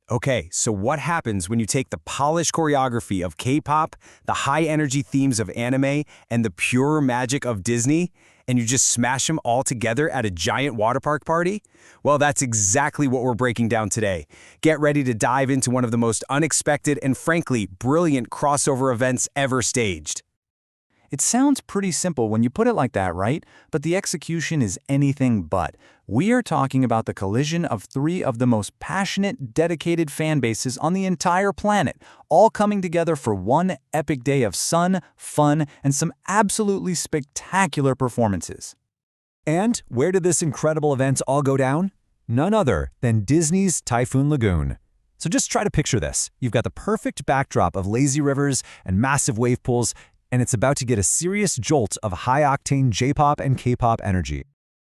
Okay, so what happens when you take the polished choreography of K-pop, the high-energy themes of anime, and the pure magic of Disney, and you just smash them all together at a giant water park party? Well, that's exactly what we're breaking down today. Get ready to dive into one of the most unexpected and frankly brilliant crossover events ever staged. It sounds pretty simple when you put it like that, right? But the execution is anything but. We are talking about the collision of three of the most passionate, dedicated fan bases on the entire planet, all coming together for one epic day of sun, fun, and some absolutely spectacular performances. And where did this incredible event all go down? None other than Disney's TyphoonLagoon. So just try to picture this. You've got the perfect backdrop of lazy rivers and massive wave pools, and it's about to get a serious jolt of high-octane J-pop and K-pop energy.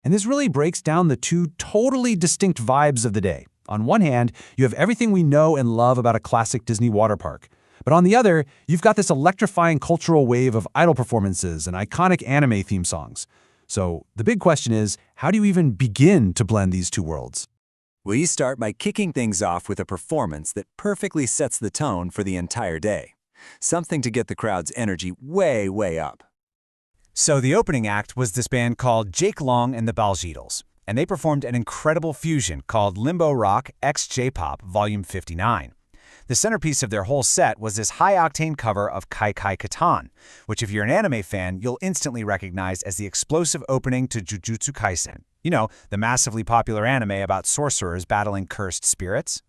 And this really breaks down the two totally distinct vibes of the day. On one hand, you have everything we know and love about a classic Disney water park. But on the other, you've got this electrifying cultural wave of idol performances and iconic anime theme songs. So the big question is, how do you even begin to blend these two worlds? We start by kicking things off with a performance that perfectly sets the tone for the entire day. Something to get the crowd's energy way, way up. So the opening act was this band called Jake Long and the Baljeetles, and they performed an incredible fusion called Limbo Rock x J-Pop Volume 59. The centerpiece of their whole set was this high-octane cover of KaiKai Kitan, which if you're an anime fan, you'll instantly recognize as the explosive opening to JujutsuKaisen. You know, the massively popular anime about sorcerers battling cursed spirits.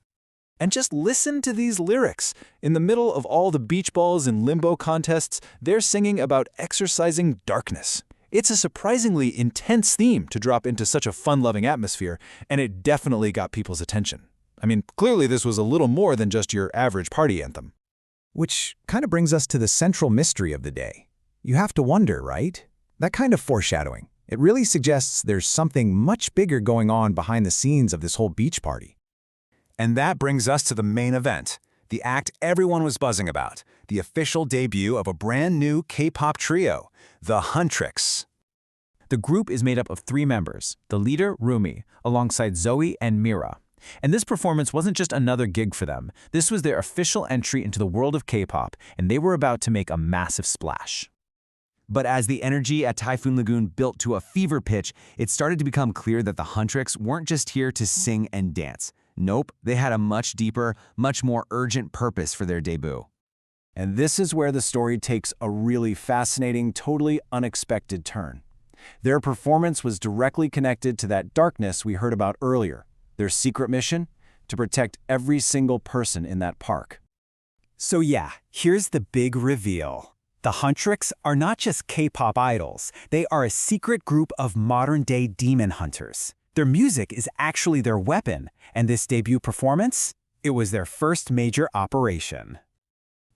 And just listen to these lyrics. In the middle of all the beach balls and limbo contests, they're singing about exorcising darkness. It's a surprisingly intense theme to drop into such a fun-loving atmosphere, and it definitely got people's attention. I mean, clearly this was a little more than just your average party anthem. Which kind of brings us to the central mystery of the day. You have to wonder, right? That kind of foreshadowing. It really suggests there's something much bigger going on behind the scenes of this whole beach party. And that brings us to the main event, the act everyone was buzzing about, the official debut of a brand new K-pop trio, The Huntrix. The group is made up of three members, the leader, Rumi, alongside Zoe and Mira. And this performance wasn't just another gig for them. This was their official entry into the world of K-pop, and they were about to make a massive splash. But as the energy at TyphoonLagoon built to a fever pitch, it started to become clear that the Huntrix weren't just here to sing and dance. Nope, they had a much deeper, much more urgent purpose for their debut. And this is where the story takes a really fascinating, totally unexpected turn. Their performance was directly connected to that darkness we heard about earlier. Their secret mission? To protect every single person in that park. So yeah, here's the big reveal. The Huntrix are not just K-pop idols. They are a secret group of modern-day demon hunters. Their music is actually their weapon, and this debut performance? It was their first major operation.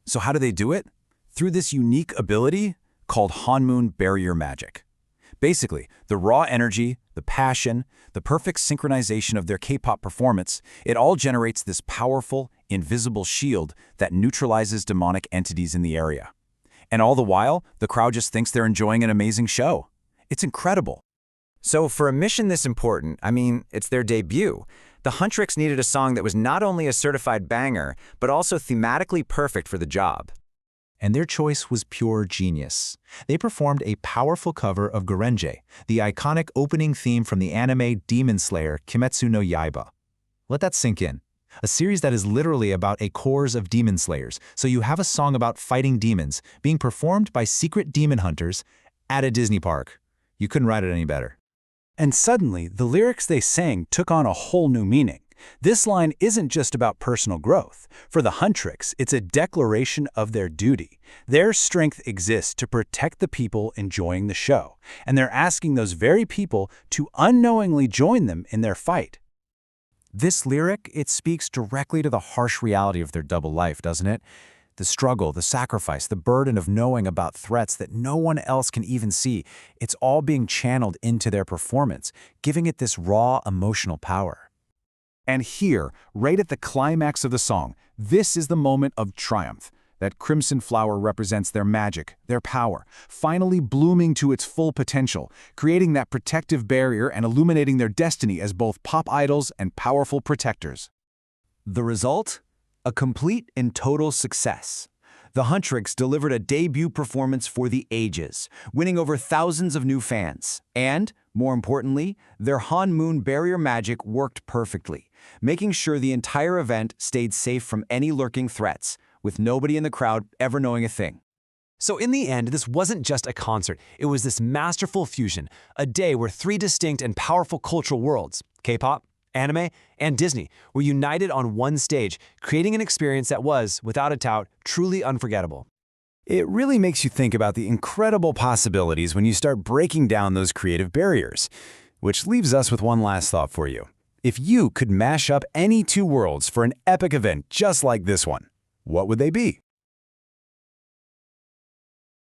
So how do they do it? Through this unique ability called Hanmoon Barrier Magic. Basically, the raw energy, the passion, the perfect synchronization of their K-pop performance, it all generates this powerful, invisible shield that neutralizes demonic entities in the area. And all the while, the crowd just thinks they're enjoying an amazing show. It's incredible. So for a mission this important, it's their debut, the Huntrix needed a song that was not only a certified banger, but also thematically perfect for the job. And their choice was pure genius. They performed a powerful cover of Gurenge, the iconic opening theme from the anime DemonSlayerKimetsuNoYaiba. Let that sink in. A series that is literally about a corps of demon slayers, so you have a song about fighting demons being performed by secret demon hunters at a Disney park. You couldn't write it any better. And suddenly, the lyrics they sang took on a whole new meaning. This line isn't just about personal growth. For the Huntrix, it's a declaration of their duty. Their strength exists to protect the people enjoying the show, and they're asking those very people to unknowingly join them in their fight. This lyric, it speaks directly to the harsh reality of their double life, doesn't it? The struggle, the sacrifice, the burden of knowing about threats that no one else can even see. It's all being channeled into their performance, giving it this raw emotional power. And here, right at the climax of the song, this is the moment of triumph. That crimson flower represents their magic, their power, finally blooming to its full potential, creating that protective barrier and illuminating their destiny as both pop idols and powerful protectors. The result? A complete and total success. The Huntrix delivered a debut performance for the ages, winning over thousands of new fans. And, more importantly, their Han Moon barrier magic worked perfectly, making sure the entire event stayed safe from any lurking threats, with nobody in the crowd ever knowing a thing. So in the end, this wasn't just a concert, it was this masterful fusion, a day where three distinct and powerful cultural worlds, K-pop, anime, and Disney, were united on one stage, creating an experience that was, without a doubt, truly unforgettable. It really makes you think about the incredible possibilities when you start breaking down those creative barriers. Which leaves us with one last thought for you. If you could mash up any two worlds for an epic event just like this one, what would they be?